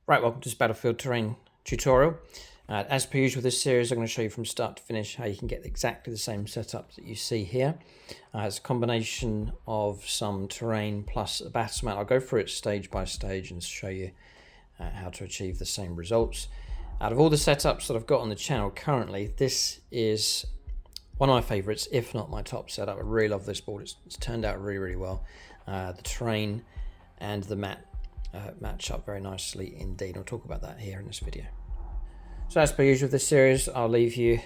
Right, welcome to this Battlefield Terrain tutorial. As per usual, this series I'm going to show you from start to finish how you can get exactly the same setup that you see here. It's a combination of some terrain plus a battle mat. I'll go through it stage by stage and show you how to achieve the same results. Out of all the setups that I've got on the channel currently, this is one of my favorites, if not my top setup. I really love this board. It's turned out really well. The terrain and the mat match up very nicely indeed. I'll talk about that here in this video. So as per usual with this series, I'll leave you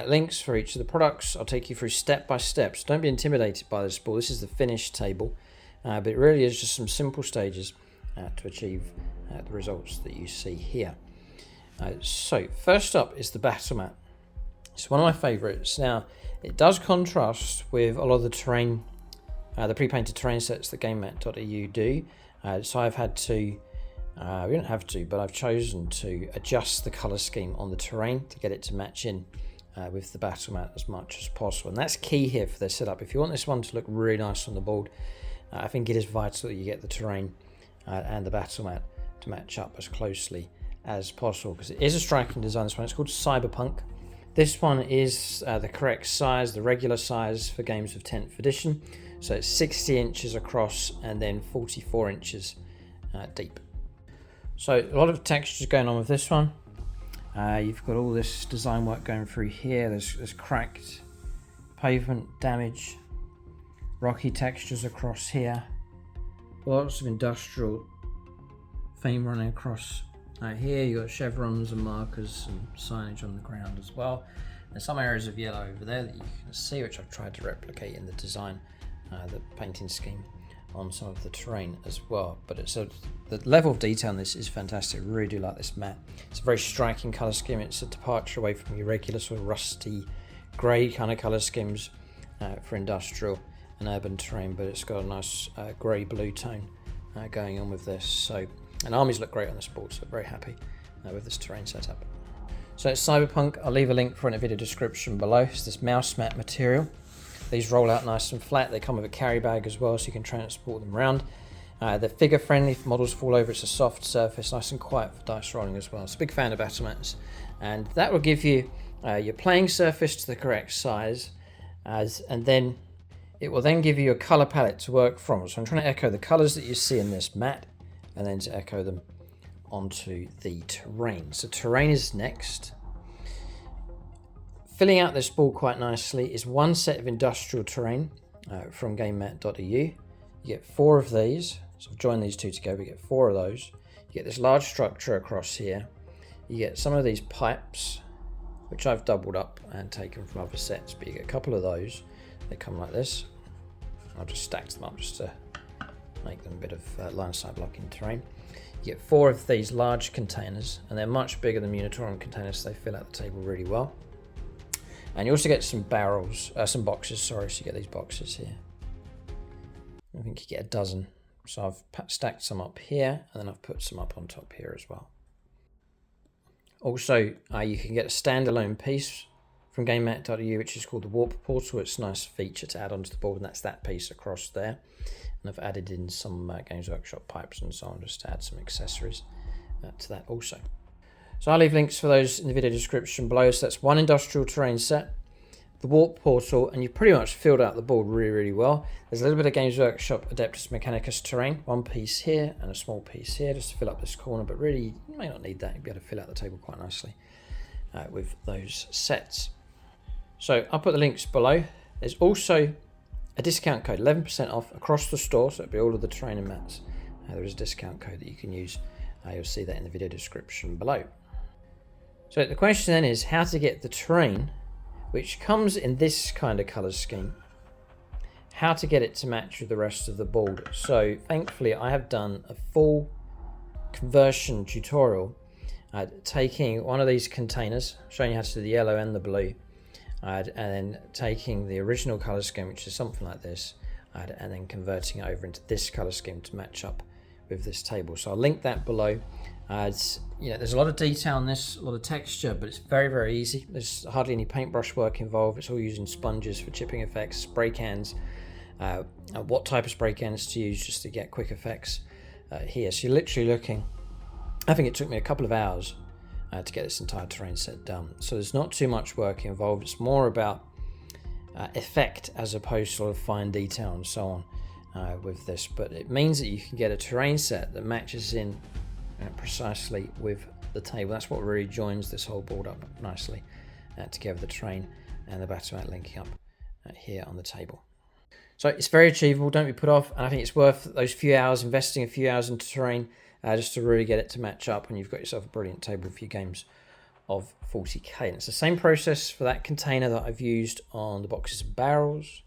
links for each of the products. I'll take you through step by step. So don't be intimidated by this board. This is the finished table, but it really is just some simple stages to achieve the results that you see here. So first up is the battle mat. It's one of my favorites. Now it does contrast with a lot of the terrain, the pre-painted terrain sets that Gamemat.eu do. So I've had to, we don't have to, but I've chosen to adjust the colour scheme on the terrain to get it to match in with the battle mat as much as possible. And that's key here for this setup. If you want this one to look really nice on the board, I think it is vital that you get the terrain and the battle mat to match up as closely as possible, because it is a striking design, this one. It's called Cyberpunk. This one is the correct size, the regular size for games of 10th edition. So it's 60 inches across and then 44 inches deep. So a lot of textures going on with this one. You've got all this design work going through here. There's cracked pavement damage, rocky textures across here. Lots of industrial theme running across here. You've got chevrons and markers and signage on the ground as well. There's some areas of yellow over there that you can see, which I've tried to replicate in the design. The painting scheme on some of the terrain as well, but the level of detail in this is fantastic. I really do like this mat. It's a very striking colour scheme. It's a departure away from your regular sort of rusty grey kind of colour schemes for industrial and urban terrain, but it's got a nice grey blue tone going on with this. So, and armies look great on this board, so very happy with this terrain setup. So it's Cyberpunk. I'll leave a link for it in the video description below. It's this mouse mat material. These roll out nice and flat. They come with a carry bag as well, so you can transport them around. They're figure friendly if models fall over. It's a soft surface, nice and quiet for dice rolling as well. So big fan of battle mats, and that will give you your playing surface to the correct size, and then it will then give you a color palette to work from. So I'm trying to echo the colors that you see in this mat, and then to echo them onto the terrain. So terrain is next. Filling out this board quite nicely is one set of industrial terrain from Gamemat.eu. You get 4 of these, so I've joined these two together. You get 4 of those. You get this large structure across here. You get some of these pipes, which I've doubled up and taken from other sets, but you get a couple of those. They come like this. I've just stacked them up just to make them a bit of line of sight blocking terrain. You get 4 of these large containers, and they're much bigger than Unitorium containers, so they fill out the table really well. And you also get some barrels, some boxes, sorry, so you get these boxes here. I think you get a dozen. So I've stacked some up here, and then I've put some up on top here as well. Also, you can get a standalone piece from Gamemat.eu, which is called the Warp Portal. It's a nice feature to add onto the board, and that's that piece across there. And I've added in some Games Workshop pipes and so on, just to add some accessories to that also. So I'll leave links for those in the video description below. So that's one industrial terrain set, the Warp Portal, and you've pretty much filled out the board really well. There's a little bit of Games Workshop Adeptus Mechanicus terrain, one piece here and a small piece here just to fill up this corner, but really you may not need that. You'll be able to fill out the table quite nicely with those sets. So I'll put the links below. There's also a discount code, 11% off across the store, so it'll be all of the terrain and mats. There is a discount code that you can use. You'll see that in the video description below. So the question then is how to get the terrain, which comes in this kind of colour scheme, how to get it to match with the rest of the board. So thankfully I have done a full conversion tutorial taking one of these containers, showing you how to do the yellow and the blue, and then taking the original colour scheme, which is something like this, and then converting it over into this colour scheme to match up with this table. So I'll link that below. There's a lot of detail in this, a lot of texture, but it's very easy. There's hardly any paintbrush work involved. It's all using sponges for chipping effects, spray cans, what type of spray cans to use just to get quick effects here. So you're literally looking I think it took me a couple of hours to get this entire terrain set done. So there's not too much work involved. It's more about effect as opposed to sort of fine detail and so on with this. But it means that you can get a terrain set that matches in precisely with the table. That's what really joins this whole board up nicely together, the terrain and the battle mat linking up here on the table. So it's very achievable, don't be put off, and I think it's worth those few hours, investing a few hours into terrain just to really get it to match up, and you've got yourself a brilliant table for your games of 40k. And it's the same process for that container that I've used on the boxes and barrels,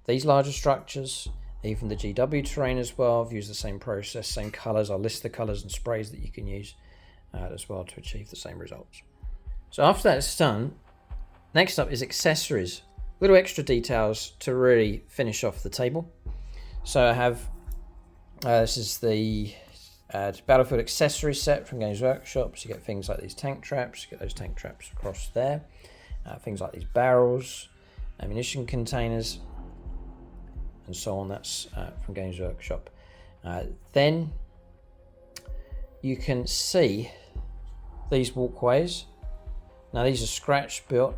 these larger structures, even the GW terrain as well. I've used the same process, same colours. I'll list the colours and sprays that you can use as well to achieve the same results. So after that's done, next up is accessories. Little extra details to really finish off the table. So I have, this is the Battlefield accessory set from Games Workshop. So you get things like these tank traps, you get those tank traps across there. Things like these barrels, ammunition containers, and so on. That's from Games Workshop. Then you can see these walkways. Now these are scratch built.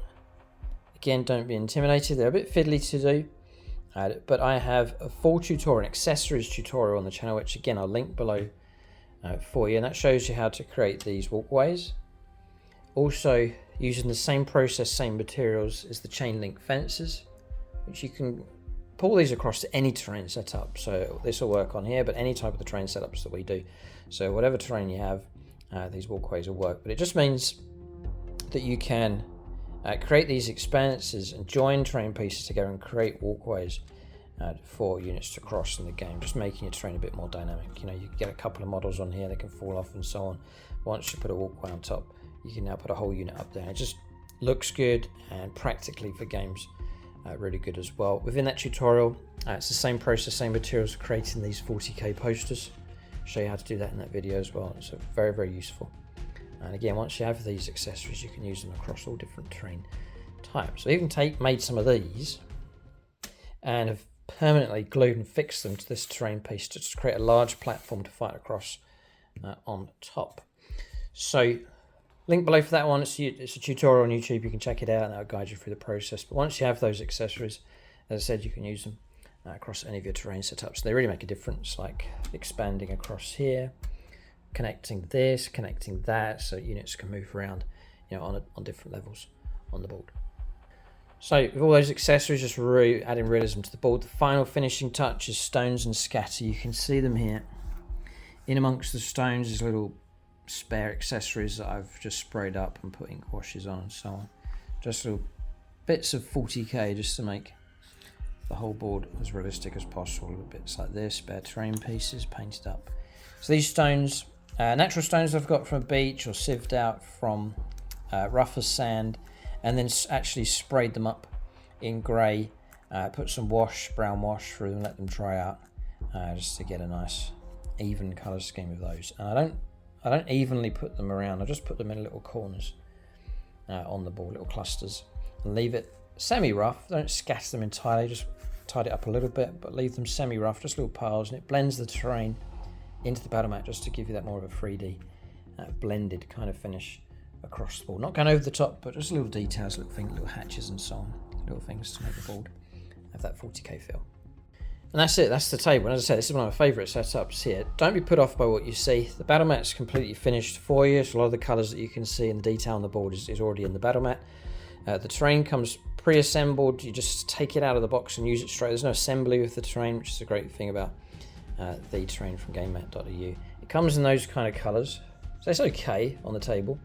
Again, don't be intimidated. They're a bit fiddly to do, but I have a full tutorial, an accessories tutorial on the channel, which again I'll link below for you, and that shows you how to create these walkways. Also, using the same process, same materials as the chain link fences, which you can pull these across to any terrain setup. So this will work on here, but any type of the terrain setups that we do. So whatever terrain you have, these walkways will work. But it just means that you can create these expanses and join terrain pieces together and create walkways for units to cross in the game, just making your terrain a bit more dynamic. You know, you get a couple of models on here, they can fall off and so on. Once you put a walkway on top, you can now put a whole unit up there. It just looks good, and practically for games, really good as well. Within that tutorial, it's the same process, same materials for creating these 40k posters. Show you how to do that in that video as well. So very, very useful. And again, once you have these accessories, you can use them across all different terrain types. So I even made some of these and have permanently glued and fixed them to this terrain piece to just create a large platform to fight across on top. So link below for that one. It's a tutorial on YouTube. You can check it out and that'll guide you through the process. But once you have those accessories, as I said, you can use them across any of your terrain setups. They really make a difference, like expanding across here, connecting this, connecting that, so units can move around, you know, on different levels on the board. So with all those accessories, just really adding realism to the board. The final finishing touch is stones and scatter. You can see them here. In amongst the stones is little spare accessories that I've just sprayed up and put ink washes on and so on. Just little bits of 40k just to make the whole board as realistic as possible. Little bits like this, spare terrain pieces painted up. So these stones, natural stones I've got from a beach or sieved out from rougher sand, and then actually sprayed them up in grey, put some brown wash through them, let them dry out, just to get a nice even colour scheme of those. And I don't evenly put them around, I just put them in little corners on the board, little clusters, and leave it semi-rough. Don't scatter them entirely, just tidy it up a little bit, but leave them semi-rough, just little piles, and it blends the terrain into the battle mat just to give you that more of a 3D blended kind of finish across the board. Not going over the top, but just little details, little things, little hatches and so on, little things to make the board have that 40k feel. And that's it, that's the table. And as I said, this is one of my favourite setups here. Don't be put off by what you see. The battle mat's completely finished for you, so a lot of the colours that you can see and the detail on the board is already in the battle mat. The terrain comes pre-assembled. You just take it out of the box and use it straight. There's no assembly with the terrain, which is a great thing about the terrain from Gamemat.eu. It comes in those kind of colours, so it's okay on the table.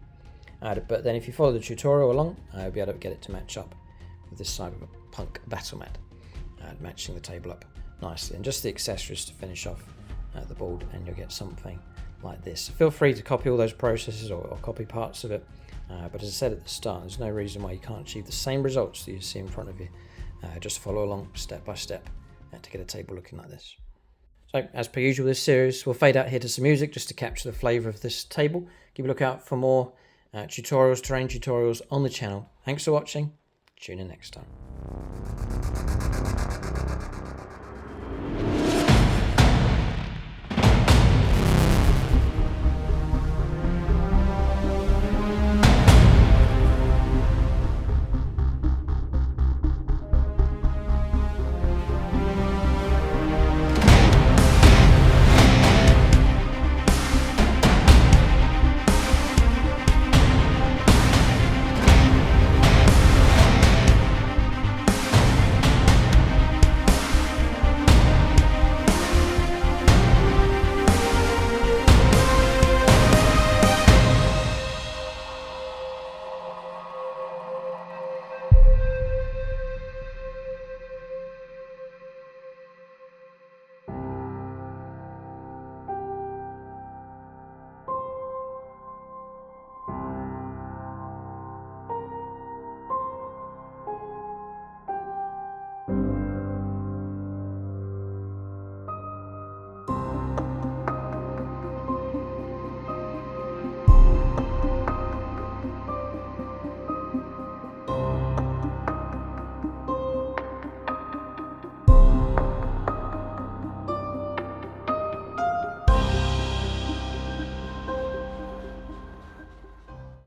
But then if you follow the tutorial along, you'll be able to get it to match up with this Cyberpunk Battle Mat, matching the table up nicely. And just the accessories to finish off the board, and you'll get something like this. Feel free to copy all those processes or copy parts of it. But as I said at the start, there's no reason why you can't achieve the same results that you see in front of you. Just follow along step by step to get a table looking like this. So, as per usual, this series, we'll fade out here to some music just to capture the flavour of this table. Keep a look out for more tutorials, terrain tutorials on the channel. Thanks for watching. Tune in next time.